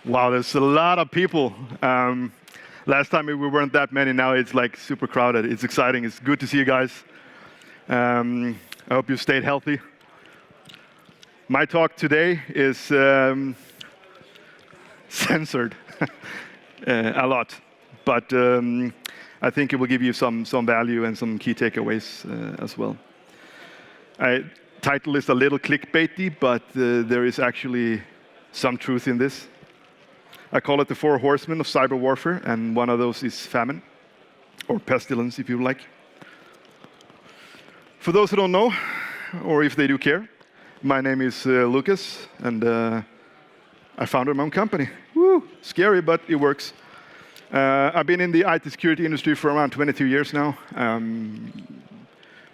Wow, there's a lot of people. Last time we weren't that many, now it's like super crowded. It's exciting, it's good to see you guys. I hope you stayed healthy. My talk today is censored a lot, but I think it will give you some value and some key takeaways as well. Title is a little clickbaity, but there is actually some truth in this. I call it the 4 Horsemen of Cyberwarfare, and one of those is famine, or pestilence, if you like. For those who don't know, or if they do care, my name is Lucas, and I founded my own company. Woo! Scary, but it works. I've been in the IT security industry for around 22 years now.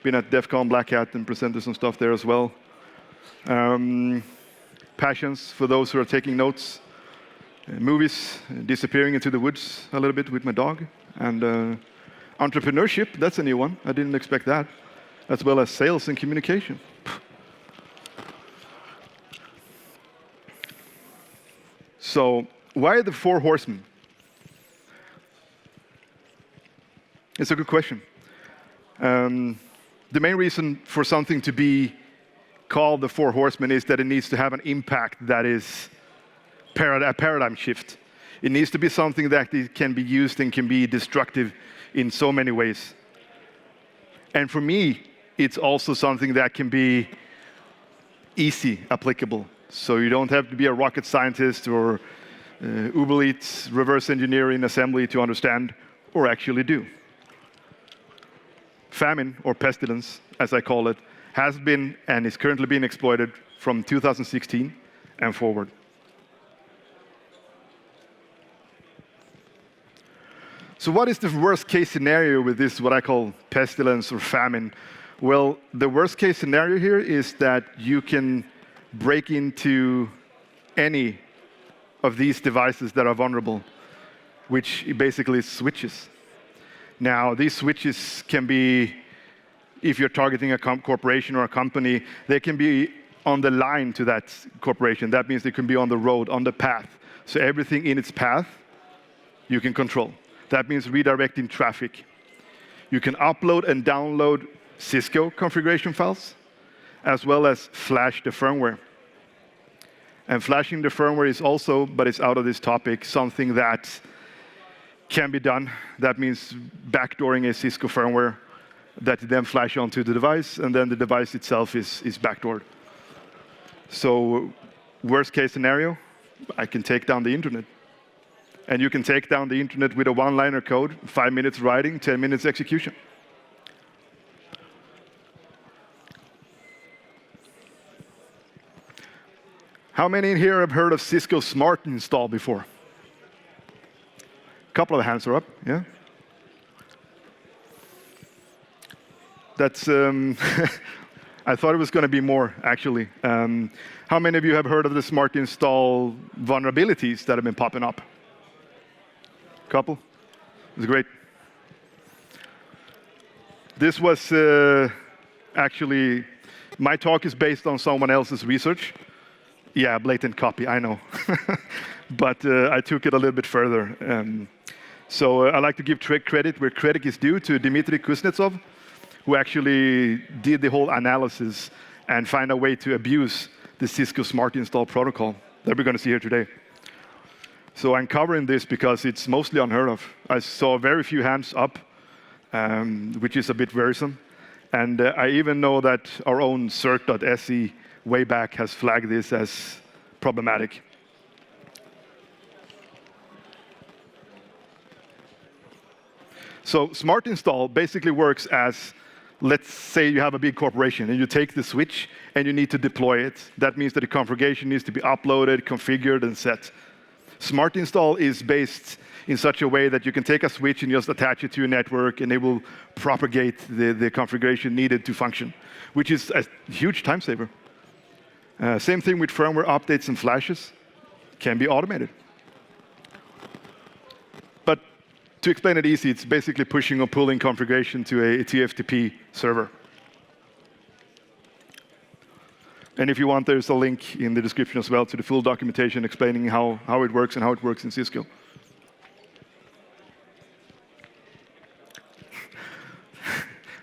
Been at DEF CON, Black Hat, and presented some stuff there as well. Passions, for those who are taking notes. Movies, disappearing into the woods a little bit with my dog. And entrepreneurship, that's a new one. I didn't expect that. As well as sales and communication. So, why the 4 horsemen? It's a good question. The main reason for something to be called the 4 horsemen is that it needs to have an impact that is a paradigm shift. It needs to be something that can be used and can be destructive in so many ways. And for me, it's also something that can be easy applicable. So you don't have to be a rocket scientist or Uber Eats reverse engineering assembly to understand or actually do. Famine, or pestilence, as I call it, has been and is currently being exploited from 2016 and forward. So what is the worst case scenario with this, what I call pestilence or famine? Well, the worst case scenario here is that you can break into any of these devices that are vulnerable, which basically is switches. Now, these switches can be, if you're targeting a corporation or a company, they can be on the line to that corporation. That means they can be on the road, on the path. So everything in its path, you can control. That means redirecting traffic. You can upload and download Cisco configuration files, as well as flash the firmware. And flashing the firmware is also, but it's out of this topic, something that can be done. That means backdooring a Cisco firmware that then flash onto the device, and then the device itself is backdoored. So worst case scenario, I can take down the internet. And you can take down the internet with a one-liner code, 5 minutes writing, 10 minutes execution. How many in here have heard of Cisco Smart Install before? A couple of hands are up, yeah? That's, I thought it was going to be more, actually. How many of you have heard of the Smart Install vulnerabilities that have been popping up? Couple? It's great. This was actually, my talk is based on someone else's research. Yeah, blatant copy, I know. But I took it a little bit further. So I like to give credit where credit is due to Dmitry Kuznetsov, who actually did the whole analysis and find a way to abuse the Cisco Smart Install protocol that we're going to see here today. So I'm covering this because it's mostly unheard of. I saw very few hands up, which is a bit worrisome. And I even know that our own cert.se way back has flagged this as problematic. So Smart Install basically works as, let's say you have a big corporation and you take the switch and you need to deploy it. That means that the configuration needs to be uploaded, configured, and set. Smart Install is based in such a way that you can take a switch and just attach it to your network, and it will propagate the configuration needed to function, which is a huge time saver. Same thing with firmware updates and flashes, can be automated. But to explain it easy, it's basically pushing or pulling configuration to a TFTP server. And if you want, there's a link in the description as well to the full documentation explaining how it works and how it works in Cisco.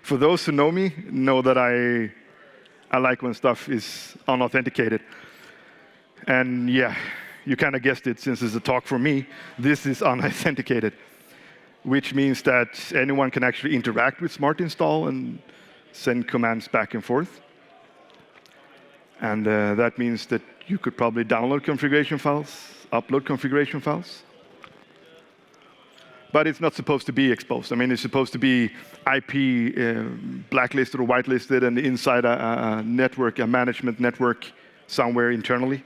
For those who know me, know that I like when stuff is unauthenticated. And yeah, you kind of guessed it, since it's a talk from me, this is unauthenticated, which means that anyone can actually interact with Smart Install and send commands back and forth. And that means that you could probably download configuration files, upload configuration files. But it's not supposed to be exposed. I mean, it's supposed to be IP blacklisted or whitelisted and inside a network, a management network somewhere internally.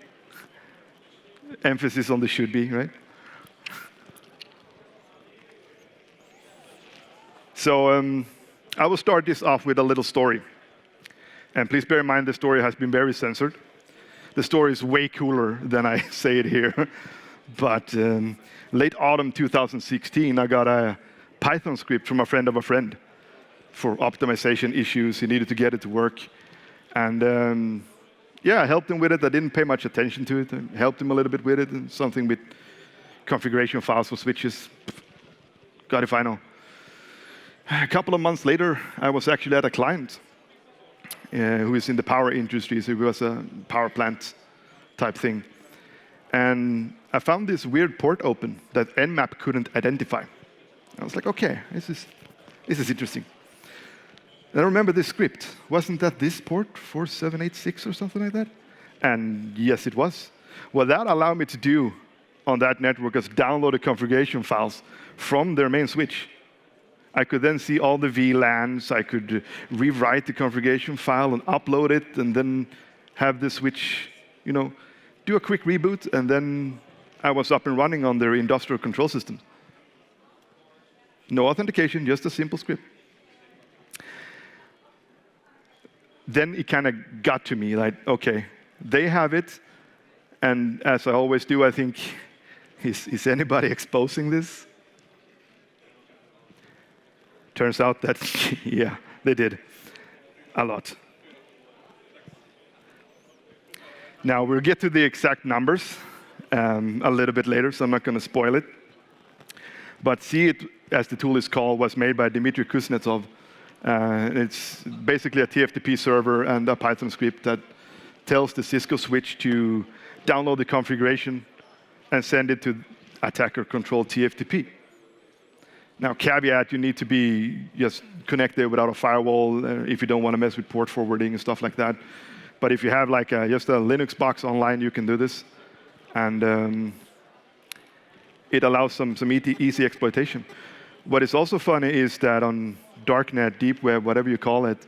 Emphasis on the should be, right? So I will start this off with a little story. And please bear in mind the story has been very censored. The story is way cooler than I say it here. But late autumn 2016, I got a Python script from a friend of a friend for optimization issues. He needed to get it to work. And yeah, I helped him with it. I didn't pay much attention to it. I helped him a little bit with it, and something with configuration files for switches. Got it final. A couple of months later, I was actually at a client who is in the power industry, so it was a power plant type thing. And I found this weird port open that Nmap couldn't identify. I was like, okay, this is interesting. And I remember this script. Wasn't that this port, 4786 or something like that? And yes, it was. What that allowed me to do on that network is download the configuration files from their main switch. I could then see all the VLANs. I could rewrite the configuration file and upload it, and then have the switch, do a quick reboot, and then I was up and running on their industrial control system. No authentication, just a simple script. Then it kind of got to me, like, okay, they have it, and as I always do, I think, is anybody exposing this? Turns out that, yeah, they did. A lot. Now, we'll get to the exact numbers a little bit later, so I'm not going to spoil it. But See It, as the tool is called, was made by Dmitry Kuznetsov. It's basically a TFTP server and a Python script that tells the Cisco switch to download the configuration and send it to attacker-controlled TFTP. Now, caveat, you need to be just connected without a firewall if you don't want to mess with port forwarding and stuff like that. But if you have like just a Linux box online, you can do this. And it allows some easy exploitation. What is also funny is that on darknet, deep web, whatever you call it,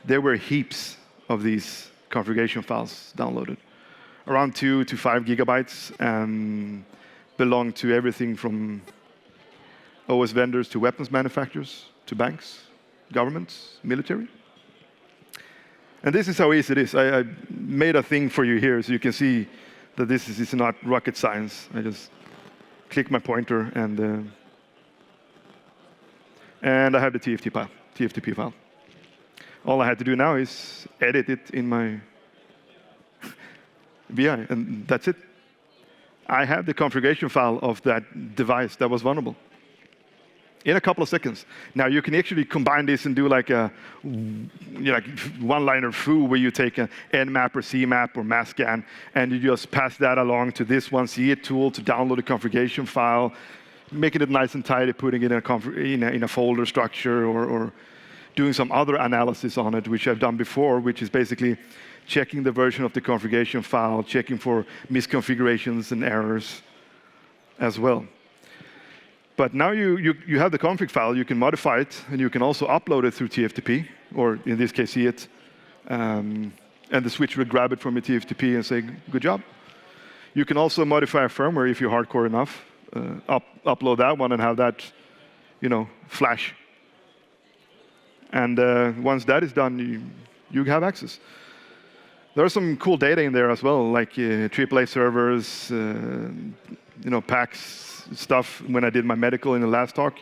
there were heaps of these configuration files downloaded. Around 2 to 5 gigabytes, belong to everything from OS vendors to weapons manufacturers to banks, governments, military. And this is how easy it is. I made a thing for you here so you can see that this is not rocket science. I just click my pointer and I have the TFTP file. All I had to do now is edit it in my VI, and that's it. I have the configuration file of that device that was vulnerable in a couple of seconds. Now, you can actually combine this and do like a one-liner foo, where you take an Nmap or CMap or mass scan, and you just pass that along to this one See It tool to download a configuration file, making it nice and tidy, putting it in a folder structure, or doing some other analysis on it, which I've done before, which is basically checking the version of the configuration file, checking for misconfigurations and errors as well. But now you have the config file, you can modify it, and you can also upload it through TFTP, or in this case, See It, and the switch will grab it from your TFTP and say, good job. You can also modify a firmware if you're hardcore enough, upload that one and have that, flash. And once that is done, you have access. There are some cool data in there as well, like AAA servers, PACS stuff. When I did my medical in the last talk,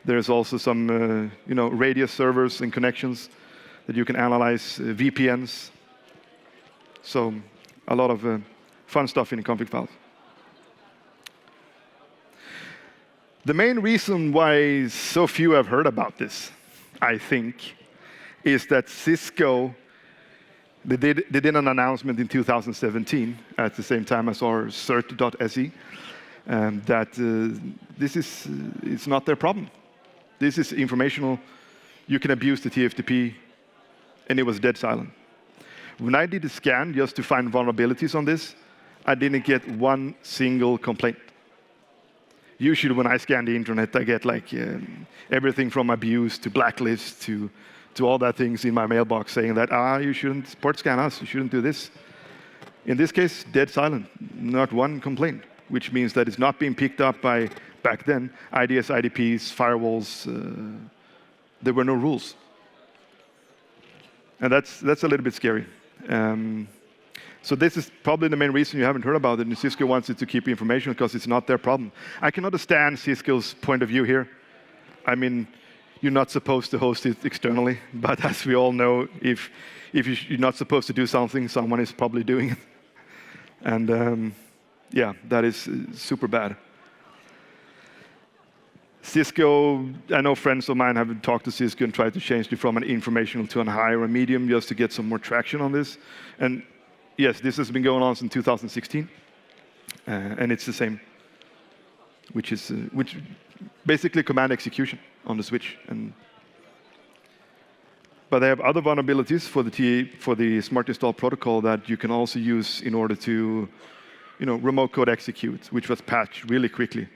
there's also some, radius servers and connections that you can analyze, VPNs. So a lot of fun stuff in the config files. The main reason why so few have heard about this, I think, is that Cisco, they did an announcement in 2017 at the same time as our cert.se that this is it's not their problem. This is informational. You can abuse the TFTP, and it was dead silent. When I did a scan just to find vulnerabilities on this, I didn't get one single complaint. Usually when I scan the internet, I get like everything from abuse to blacklist to all that things in my mailbox saying that, you shouldn't port scan us, you shouldn't do this. In this case, dead silent, not one complaint, which means that it's not being picked up by, back then, IDS, IDPs, firewalls. There were no rules. And that's a little bit scary. So this is probably the main reason you haven't heard about it, and Cisco wants it to keep information because it's not their problem. I can understand Cisco's point of view here. I mean, you're not supposed to host it externally, but as we all know, if you're not supposed to do something, someone is probably doing it. And yeah, that is super bad. Cisco, I know friends of mine have talked to Cisco and tried to change it from an informational to a high or a medium just to get some more traction on this. And yes, this has been going on since 2016, and it's the same, which basically command execution on the switch. But they have other vulnerabilities for the smart install protocol that you can also use in order to, remote code execute, which was patched really quickly.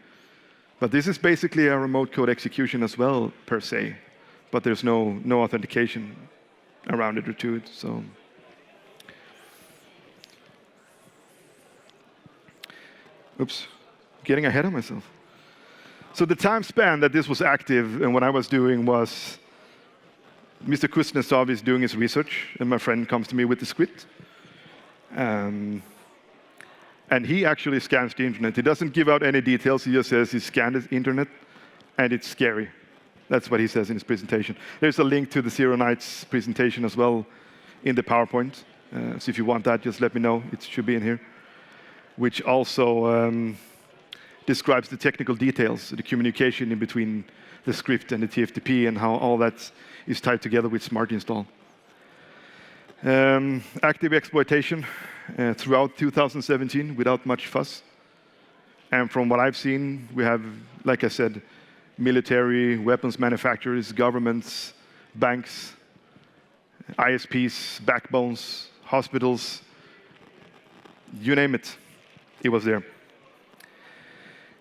But this is basically a remote code execution as well, per se. But there's no authentication around it or to it. So, oops, getting ahead of myself. So the time span that this was active and what I was doing was, Mr. Kuznetsov is doing his research, and my friend comes to me with the script. And he actually scans the internet. He doesn't give out any details. He just says he scanned the internet, and it's scary. That's what he says in his presentation. There's a link to the Zero Nights presentation as well in the PowerPoint. So if you want that, just let me know. It should be in here. Which also describes the technical details, the communication in between the script and the TFTP, and how all that is tied together with Smart Install. Active exploitation throughout 2017 without much fuss. And from what I've seen, we have, like I said, military, weapons manufacturers, governments, banks, ISPs, backbones, hospitals, you name it, it was there.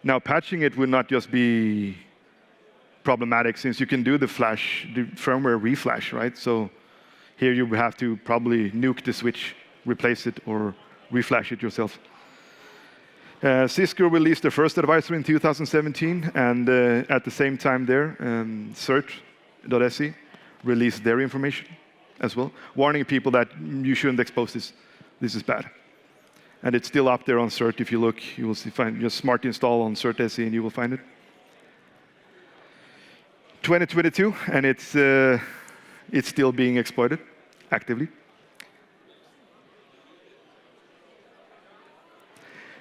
Now, patching it would not just be problematic, since you can do the firmware reflash, right? So here you have to probably nuke the switch, replace it, or reflash it yourself. Cisco released their first advisory in 2017, and at the same time there, cert.se released their information as well, warning people that you shouldn't expose this. This is bad. And it's still up there on cert. If you look, you will find just smart install on cert.se, and you will find it. 2022, and it's still being exploited actively.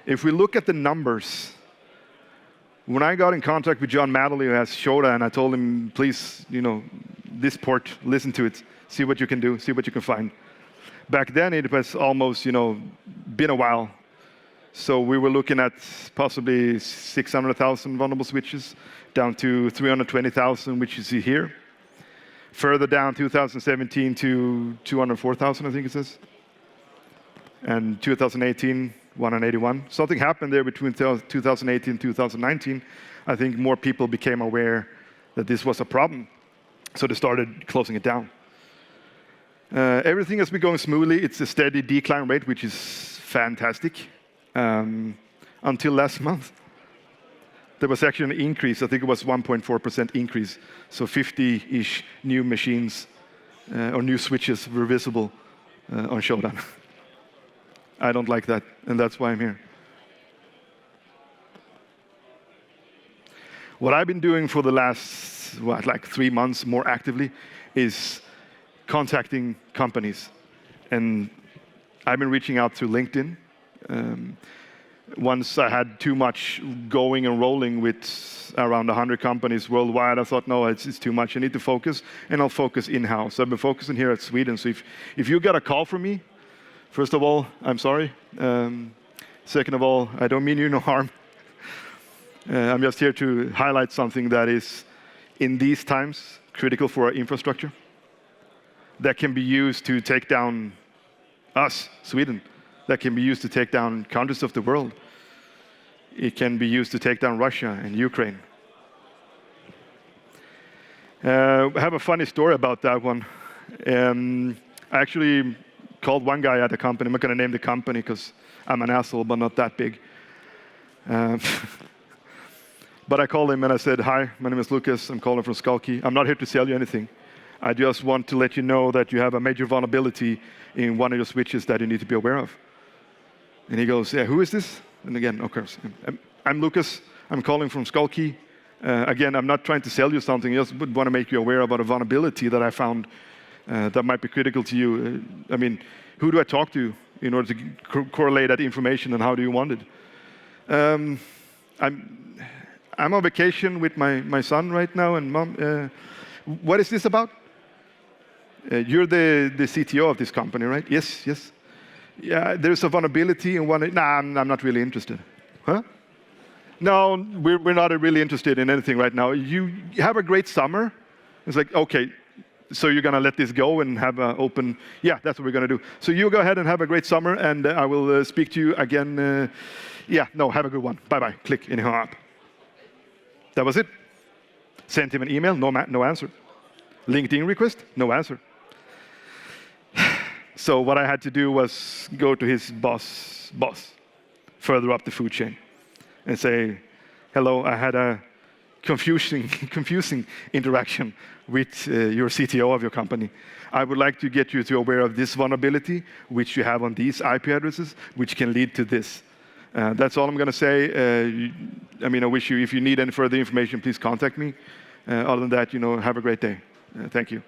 If we look at the numbers, when I got in contact with John Madeley, who has Shoda, and I told him, please, this port, listen to it, see what you can do, see what you can find. Back then, it was almost, been a while. So we were looking at possibly 600,000 vulnerable switches, down to 320,000, which you see here. Further down, 2017 to 204,000, I think it says. And 2018, 181. Something happened there between 2018 and 2019. I think more people became aware that this was a problem. So they started closing it down. Everything has been going smoothly. It's a steady decline rate, which is fantastic. Until last month, there was actually an increase. I think it was 1.4% increase. So 50-ish new machines or new switches were visible on Shodan. I don't like that, and that's why I'm here. What I've been doing for the last, 3 months more actively is contacting companies and I've been reaching out to LinkedIn. Once I had too much going and rolling with around 100 companies worldwide, I thought, no, it's too much. I need to focus, and I'll focus in-house. I've been focusing here at Sweden. So if you got a call from me, first of all, I'm sorry. Second of all, I don't mean you no harm. I'm just here to highlight something that is, in these times, critical for our infrastructure, that can be used to take down us, Sweden, that can be used to take down countries of the world. It can be used to take down Russia and Ukraine. I have a funny story about that one. I actually called one guy at the company. I'm not going to name the company because I'm an asshole, but not that big. But I called him and I said, hi, my name is Lucas. I'm calling from Skalki. I'm not here to sell you anything. I just want to let you know that you have a major vulnerability in one of your switches that you need to be aware of. And he goes, yeah, who is this? And again, of course, I'm Lucas. I'm calling from Skalki. Again, I'm not trying to sell you something. I just would want to make you aware about a vulnerability that I found that might be critical to you. I mean, who do I talk to in order to correlate that information, and how do you want it? I'm on vacation with my son right now, and mom, what is this about? You're the CTO of this company, right? Yes, yes. Yeah, there's a vulnerability in one. Nah, I'm not really interested. Huh? No, we're not really interested in anything right now. You have a great summer. It's like, okay, so you're going to let this go and have an open, yeah, that's what we're going to do. So you go ahead and have a great summer, and I will speak to you again. Yeah, no, have a good one. Bye-bye. Click and hang up. That was it. Sent him an email, no answer. LinkedIn request, no answer. So what I had to do was go to his boss, further up the food chain, and say, hello, I had a confusing interaction with your CTO of your company. I would like to get you to aware of this vulnerability, which you have on these IP addresses, which can lead to this. That's all I'm going to say. I mean, I wish you, if you need any further information, please contact me. Other than that, have a great day. Thank you.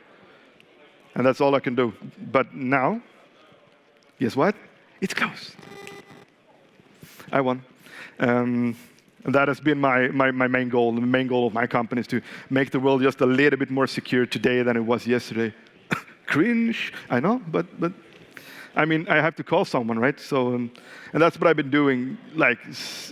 And that's all I can do. But now, guess what? It's closed. I won. And that has been my main goal. The main goal of my company is to make the world just a little bit more secure today than it was yesterday. Cringe, I know, but I mean, I have to call someone, right? So, and that's what I've been doing. Like,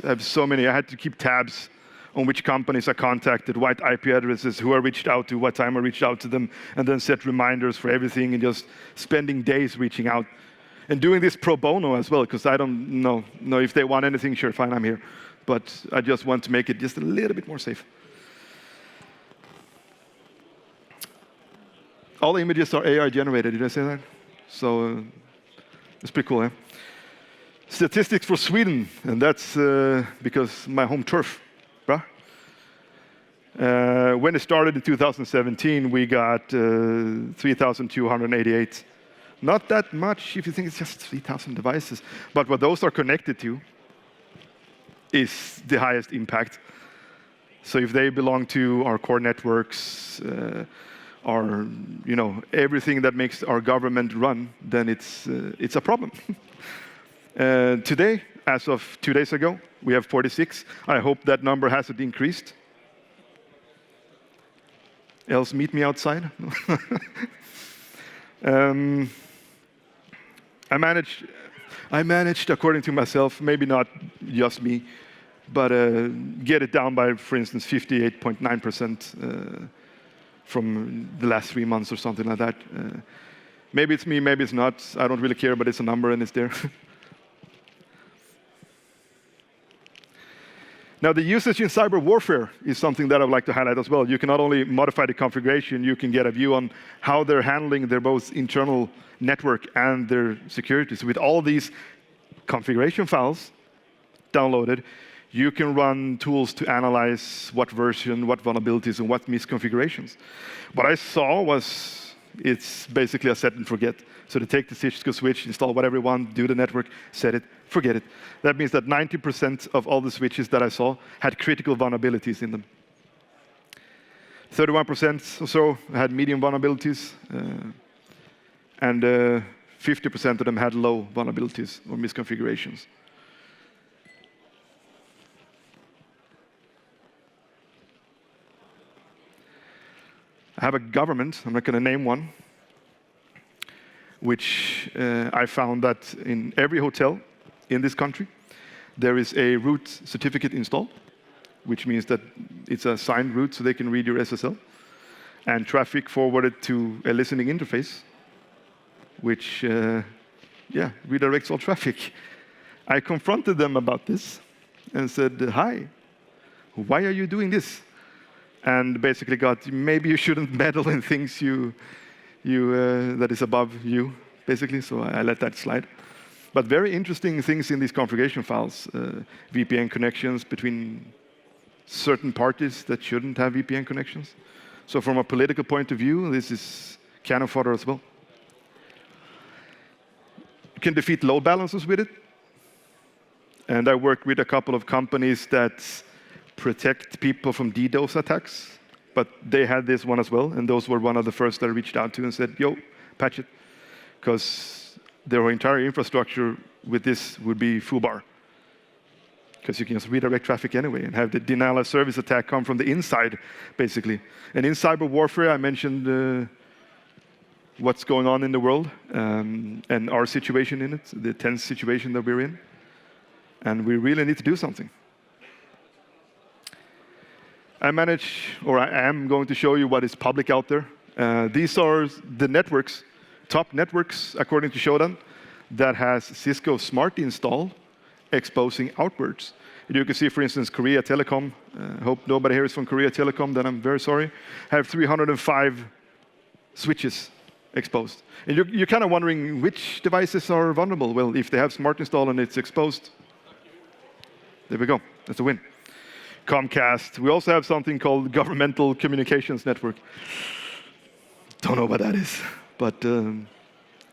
I have so many. I had to keep tabs on which companies I contacted, what IP addresses, who I reached out to, what time I reached out to them, and then set reminders for everything, and just spending days reaching out. And doing this pro bono as well, because I don't know if they want anything, sure, fine, I'm here. But I just want to make it just a little bit more safe. All the images are AI generated, did I say that? So it's pretty cool, eh? Statistics for Sweden, and that's because my home turf. When it started in 2017, we got 3,288. Not that much if you think it's just 3,000 devices. But what those are connected to is the highest impact. So if they belong to our core networks, our, everything that makes our government run, then it's a problem. Today, as of 2 days ago, we have 46. I hope that number hasn't increased. Else, meet me outside. I managed, according to myself, maybe not just me, but get it down by, for instance, 58.9% from the last 3 months or something like that. Maybe it's me, maybe it's not. I don't really care, but it's a number and it's there. Now, the usage in cyber warfare is something that I would like to highlight as well. You can not only modify the configuration, you can get a view on how they're handling their both internal network and their security. So with all these configuration files downloaded, you can run tools to analyze what version, what vulnerabilities, and what misconfigurations. What I saw was it's basically a set and forget. So to take the Cisco switch, install whatever you want, do the network, set it, forget it. That means that 90% of all the switches that I saw had critical vulnerabilities in them. 31% or so had medium vulnerabilities, and 50% of them had low vulnerabilities or misconfigurations. I have a government, I'm not going to name one, which I found that in every hotel in this country, there is a root certificate installed, which means that it's a signed root so they can read your SSL, and traffic forwarded to a listening interface, which redirects all traffic. I confronted them about this and said, hi, why are you doing this? And basically got, maybe you shouldn't meddle in things that is above you, basically, so I let that slide. But very interesting things in these configuration files, VPN connections between certain parties that shouldn't have VPN connections. So from a political point of view, this is cannon fodder as well. You can defeat load balancers with it. And I worked with a couple of companies that protect people from DDoS attacks, but they had this one as well, and those were one of the first that I reached out to and said, yo, patch it, because their entire infrastructure with this would be foobar, because you can just redirect traffic anyway and have the denial of service attack come from the inside, basically. And in cyber warfare, I mentioned what's going on in the world and our situation in it, the tense situation that we're in, and we really need to do something. I am going to show you what is public out there. These are the networks, top networks, according to Shodan, that has Cisco Smart installed, exposing outwards. You can see, for instance, Korea Telecom. Hope nobody here is from Korea Telecom, then I'm very sorry. Have 305 switches exposed. And you're kind of wondering which devices are vulnerable. Well, if they have Smart installed and it's exposed, there we go. That's a win. Comcast. We also have something called Governmental Communications Network. Don't know what that is, but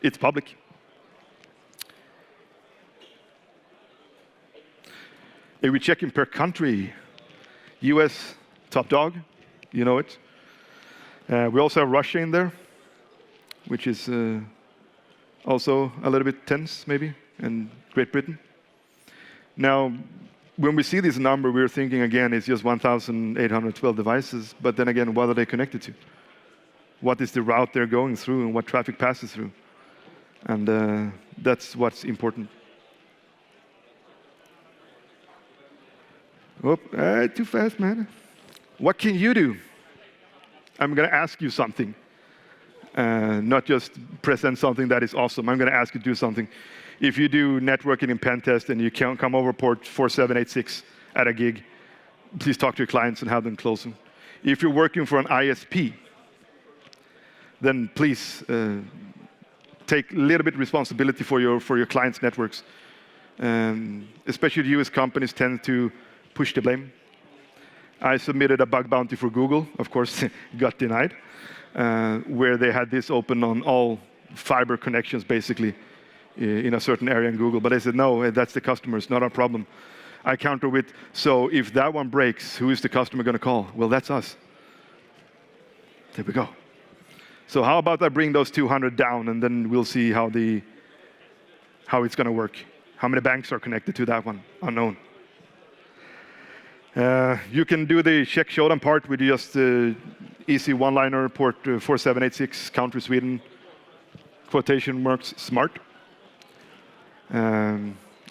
it's public. If we check in per country, US, top dog, you know it. We also have Russia in there, which is also a little bit tense, maybe, and Great Britain. Now, when we see this number, we're thinking, again, it's just 1,812 devices, but then again, what are they connected to? What is the route they're going through and what traffic passes through? And that's what's important. Oh, too fast, man. What can you do? I'm going to ask you something, not just present something that is awesome. I'm going to ask you to do something. If you do networking in pen test and you can't come over port 4786 at a gig, please talk to your clients and have them close them. If you're working for an ISP, then please take a little bit responsibility for your clients' networks. Especially the US companies tend to push the blame. I submitted a bug bounty for Google, of course, got denied, where they had this open on all fiber connections, basically, in a certain area in Google. But I said, no, that's the customer, it's not our problem. I counter with, so if that one breaks, who is the customer going to call? Well, that's us. There we go. So how about I bring those 200 down, and then we'll see how it's going to work. How many banks are connected to that one? Unknown. You can do the check showdown part with just easy one-liner, port 4786, country Sweden, quotation marks, smart.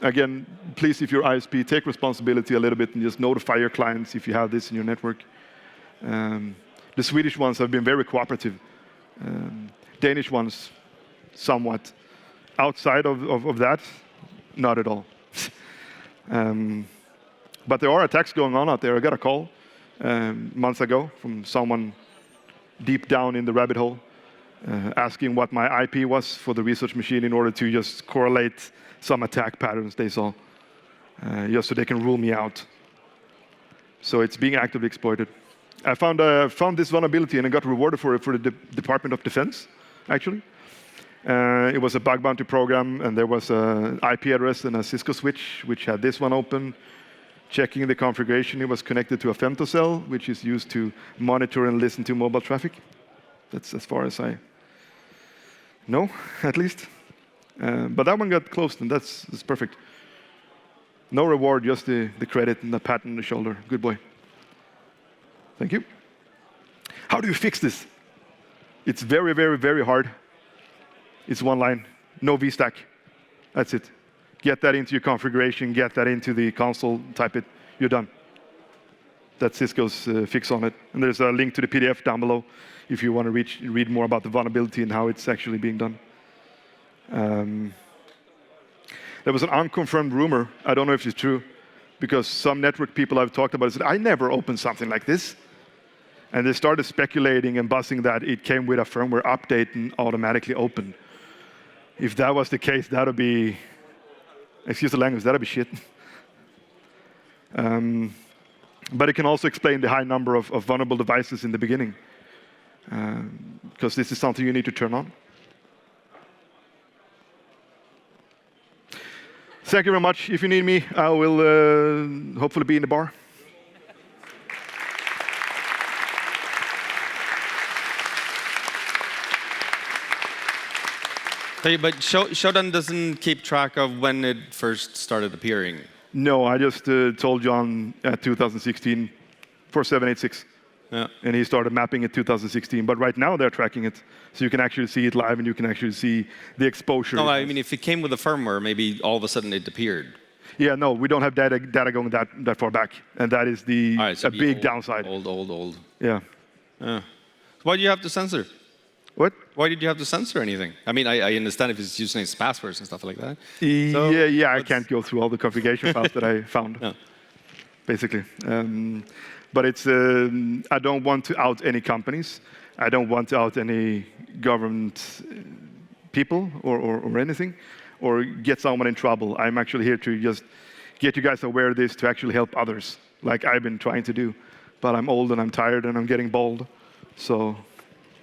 Again, please, if you're ISP, take responsibility a little bit and just notify your clients if you have this in your network. The Swedish ones have been very cooperative. Danish ones, somewhat. Outside of that, not at all. But there are attacks going on out there. I got a call months ago from someone deep down in the rabbit hole, asking what my IP was for the research machine in order to just correlate some attack patterns they saw, just so they can rule me out. So it's being actively exploited. I found this vulnerability and I got rewarded for it for the Department of Defense, actually. It was a bug bounty program, and there was an IP address and a Cisco switch, which had this one open. Checking the configuration, it was connected to a femtocell, which is used to monitor and listen to mobile traffic. That's as far as I know, at least. But that one got closed, and that's perfect. No reward, just the credit and the pat on the shoulder. Good boy. Thank you. How do you fix this? It's very, very, very hard. It's one line, no VStack. That's it. Get that into your configuration, get that into the console, type it, you're done. That's Cisco's fix on it. And there's a link to the PDF down below if you want to read more about the vulnerability and how it's actually being done. There was an unconfirmed rumor, I don't know if it's true, because some network people I've talked about said, I never opened something like this. And they started speculating and buzzing that it came with a firmware update and automatically opened. If that was the case, that would be, excuse the language, that would be shit. But it can also explain the high number of vulnerable devices in the beginning, because this is something you need to turn on. Thank you very much. If you need me, I will hopefully be in the bar. Hey, but Shodan doesn't keep track of when it first started appearing. No, I just told John at 2016 for 786. Yeah. And he started mapping it 2016. But right now they're tracking it. So you can actually see it live and you can actually see the exposure. No, I mean, if it came with the firmware, maybe all of a sudden it appeared. Yeah, no, we don't have data going that far back. And that is a big downside. Old. Yeah. So why do you have to censor? What? Why did you have to censor anything? I mean, I understand if it's using its passwords and stuff like that. So I can't go through all the configuration files that I found, basically. But it's, I don't want to out any companies. I don't want to out any government people or anything, or get someone in trouble. I'm actually here to just get you guys aware of this to actually help others, like I've been trying to do. But I'm old and I'm tired and I'm getting bald, so.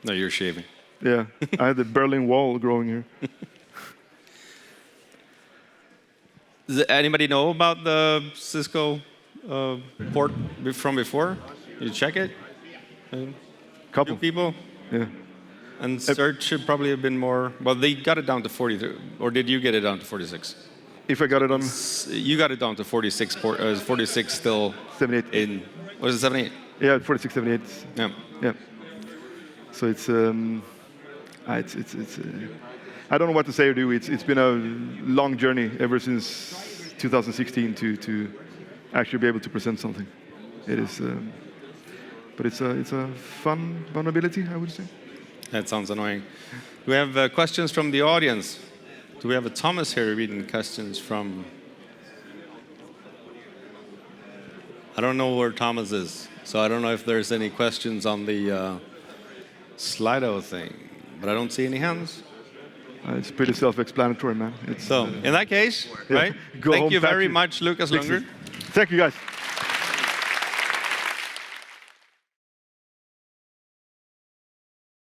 No, you're shaving. Yeah, I had the Berlin Wall growing here. Does anybody know about the Cisco port from before? You check it? Couple people? Yeah. And search should probably have been more, well, they got it down to 43, or did you get it down to 46? If I got it on? You got it down to 46, 46 still 78. In, was it 78? Yeah, 46, 78. Yeah. So it's I don't know what to say or do. It's been a long journey ever since 2016 to actually be able to present something. It is, but it's a fun vulnerability, I would say. That sounds annoying. Do we have questions from the audience? Do we have a Thomas here reading questions from? I don't know where Thomas is, so I don't know if there's any questions on the Slido thing, but I don't see any hands. It's pretty self-explanatory, man. So, in that case, right? Thank you very much, Lucas Lundgren. Thank you, guys.